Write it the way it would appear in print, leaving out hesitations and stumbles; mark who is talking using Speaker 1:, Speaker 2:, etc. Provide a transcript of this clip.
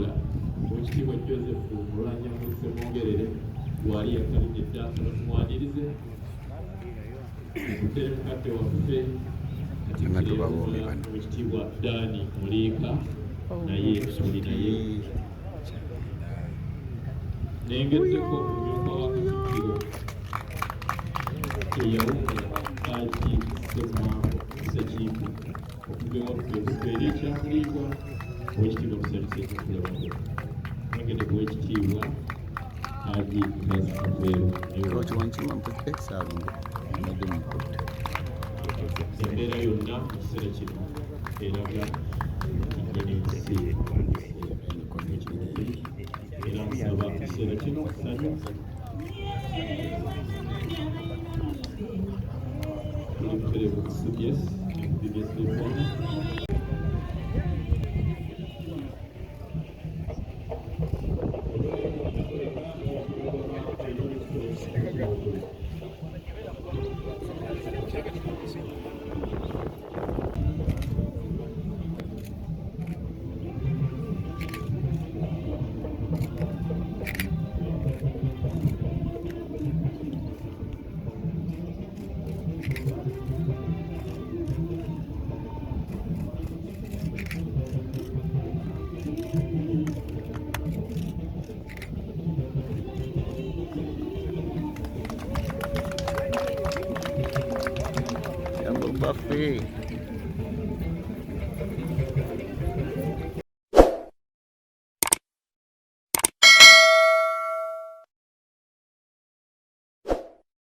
Speaker 1: Wabula Oweekitiibwa Joseph Mulwanyamu Ssemwongerere wali yakalidde eddaakano tumwanirize omutere mukadde waffe Katikkiro Oweekitiibwa Daani Muliika naye tuli naye nengeddeko omumyuka wa Katikkiro eyawummula Haji Ssemwanga Ssekiiko okuva ewaffe okubeera ekyamuliibwa Oweekitiibwa tusanyuse tukulabako nengedde ku Oweekitiibwa Haji embeera yonna mu kiseera kino eraga ensi era nsaba mu kiseera kino ssanyu tuli mutereevu CBS reform
Speaker 2: Buffet.